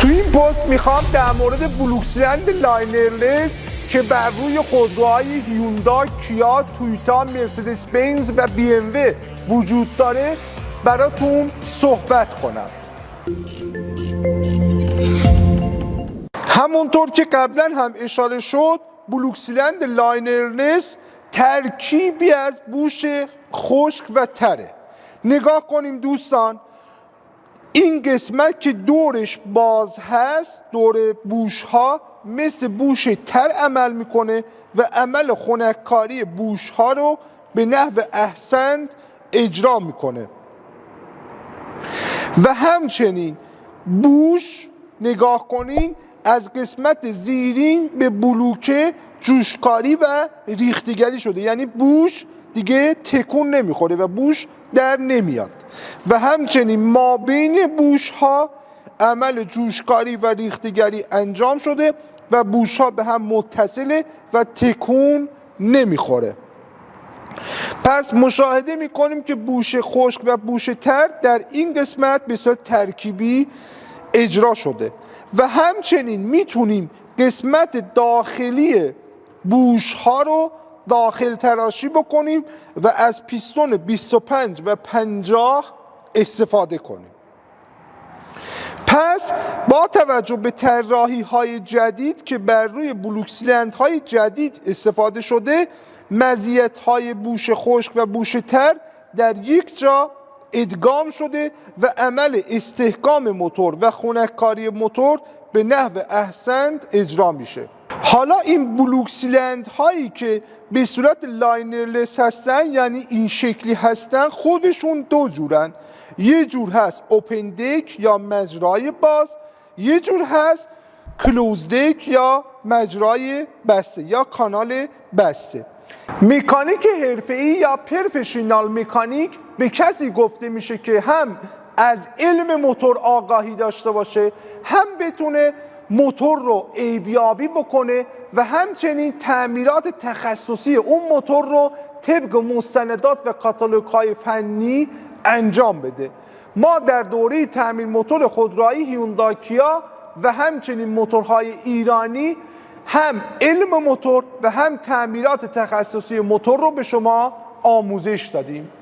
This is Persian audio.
تو این پست میخوام در مورد بلوکسلند لاینرلس که بر روی خودروهای هیوندای، کیا، تویوتا، مرسدس بنز و بی ام و وجود داره براتون صحبت کنم. همونطور که قبلا هم اشاره شد، بلوکسلند لاینرلس ترکیبی از بوش خشک و تره. نگاه کنیم دوستان، این قسمت که دورش باز هست، دور بوش ها مثل بوش تر عمل میکنه و عمل خنککاری بوش ها رو به نحو احسن اجرا میکنه. و همچنین بوش نگاه کنین از قسمت زیرین به بلوکه جوشکاری و ریختگری شده، یعنی بوش دیگه تکون نمیخوره و بوش در نمیاد و همچنین ما بین بوش ها عمل جوشکاری و ریختگری انجام شده و بوش ها به هم متصله و تکون نمیخوره. پس مشاهده میکنیم که بوش خشک و بوش تر در این قسمت به صورت ترکیبی اجرا شده و همچنین میتونیم قسمت داخلی بوش ها رو داخل تراشی بکنیم و از پیستون 25 و 50 استفاده کنیم. پس با توجه به طراحی های جدید که بر روی بلوکسلند های جدید استفاده شده، مزیت های بوش خشک و بوش تر در یک جا ادغام شده و عمل استحکام موتور و خنککاری موتور به نحو احسن اجرا میشه. حالا این بلوکسلند هایی که به صورت لاینرلس هستن، یعنی این شکلی هستن، خودشون دو جورن. یه جور هست اوپن دک یا مجرای باز، یه جور هست کلوز دک یا مجرای بسته یا کانال بسته. مکانیک حرفه‌ای یا پروفشنال مکانیک به کسی گفته میشه که هم از علم موتور آگاهی داشته باشه، هم بتونه موتور رو عیبیابی بکنه و همچنین تعمیرات تخصصی اون موتور رو طبق مستندات و کاتالوگ‌های فنی انجام بده. ما در دوره تعمیر موتور خودروهای هیوندای، کیا و همچنین موتورهای ایرانی هم علم موتور و هم تعمیرات تخصصی موتور رو به شما آموزش دادیم.